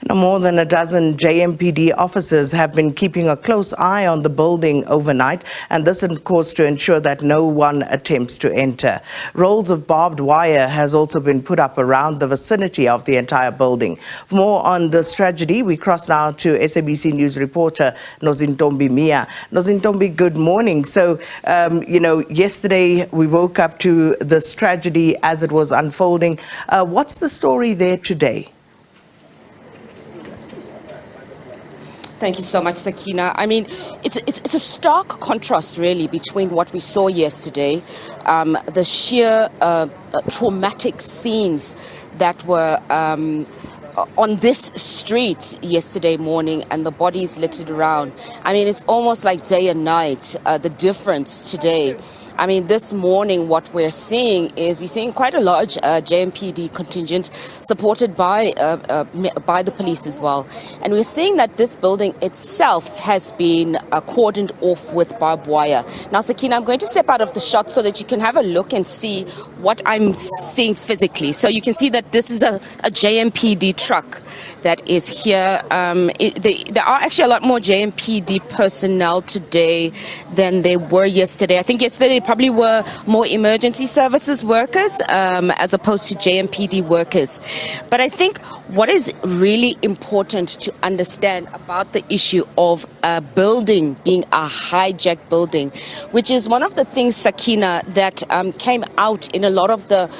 Now, more than a dozen JMPD officers have been keeping a close eye on the building overnight, and this, of course, to ensure that no one attempts to enter. Rolls of barbed wire has also been put up around the vicinity of the entire building. For more on this tragedy, we cross now to SABC News reporter Nozintombi Miya. Nozintombi, good morning. So, yesterday we woke up to this tragedy as it was unfolding. What's the story there today? Thank you so much, Sakina. I mean, it's a stark contrast, really, between what we saw yesterday, the sheer traumatic scenes that were on this street yesterday morning, and the bodies littered around. I mean, it's almost like day and night, the difference today. I mean, this morning, what we're seeing is we're seeing quite a large JMPD contingent supported by the police as well. And we're seeing that this building itself has been cordoned off with barbed wire. Now, Sakina, I'm going to step out of the shot so that you can have a look and see what I'm seeing physically. So you can see that this is a JMPD truck that is here. There are actually a lot more JMPD personnel today than there were yesterday. I think yesterday probably were more emergency services workers as opposed to JMPD workers. But I think what is really important to understand about the issue of a building being a hijacked building, which is one of the things, Sakina, that came out in a lot of the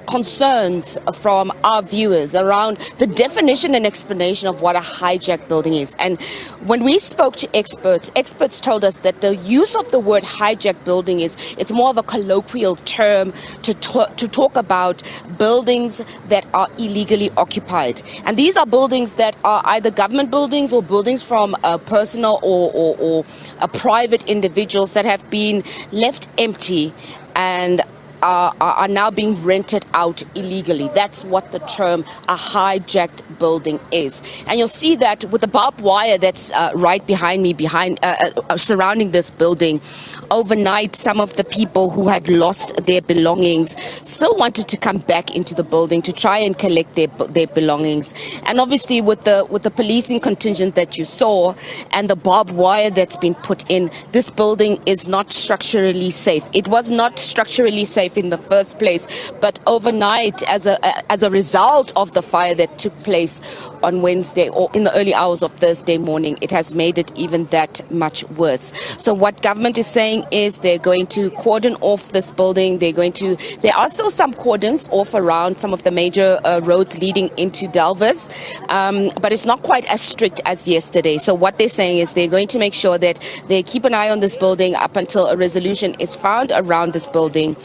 concerns from our viewers around the definition and explanation of what a hijacked building is. And when we spoke to experts told us that the use of the word hijacked building it's more of a colloquial term to talk about buildings that are illegally occupied. And these are buildings that are either government buildings or buildings from personal or private individuals that have been left empty and are now being rented out illegally. That's what the term a hijacked building is. And you'll see that with the barbed wire that's right behind me, surrounding this building. Overnight, some of the people who had lost their belongings still wanted to come back into the building to try and collect their belongings. And obviously with the policing contingent that you saw and the barbed wire that's been put in, this building is not structurally safe. It was not structurally safe in the first place, but overnight, as a result of the fire that took place on Wednesday or in the early hours of Thursday morning, it has made it even that much worse. So what government is saying is they're going to cordon off this building. There are still some cordons off around some of the major roads leading into Delvers, but it's not quite as strict as yesterday. So what they're saying is they're going to make sure that they keep an eye on this building up until a resolution is found around this building.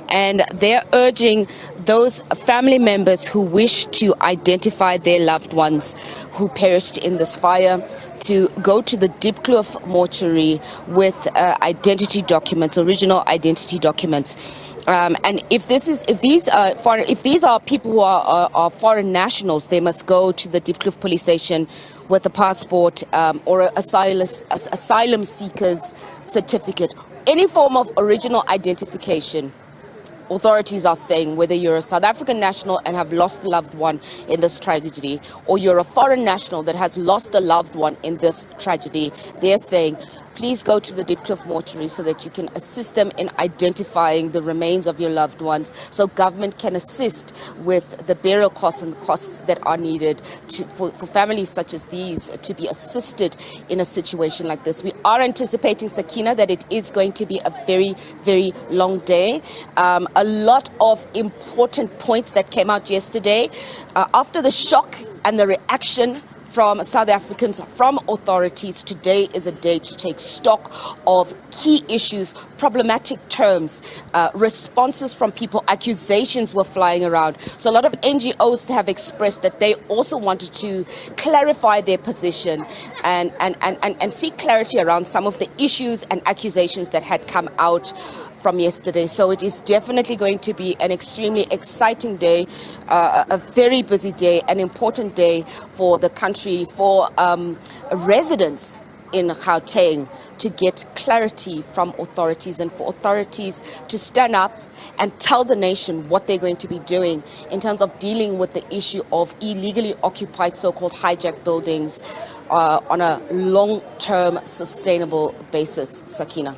And they're urging those family members who wish to identify their loved ones who perished in this fire to go to the Diepkloof mortuary with identity documents, original identity documents. And if these are people who are foreign nationals, they must go to the Diepkloof police station with a passport or an asylum seeker's certificate, any form of original identification. Authorities are saying whether you're a South African national and have lost a loved one in this tragedy, or you're a foreign national that has lost a loved one in this tragedy, they're saying, please go to the Diepkloof mortuary so that you can assist them in identifying the remains of your loved ones, so government can assist with the burial costs and the costs that are needed for families such as these to be assisted in a situation like this. We are anticipating, Sakina, that it is going to be a very, very long day. A lot of important points that came out yesterday. After the shock and the reaction from South Africans, from authorities, today is a day to take stock of key issues, problematic terms, responses from people, accusations were flying around. So a lot of NGOs have expressed that they also wanted to clarify their position and seek clarity around some of the issues and accusations that had come out from yesterday. So it is definitely going to be an extremely exciting day, a very busy day, an important day for the country, for residents in Gauteng to get clarity from authorities and for authorities to stand up and tell the nation what they're going to be doing in terms of dealing with the issue of illegally occupied so-called hijacked buildings on a long-term sustainable basis, Sakina.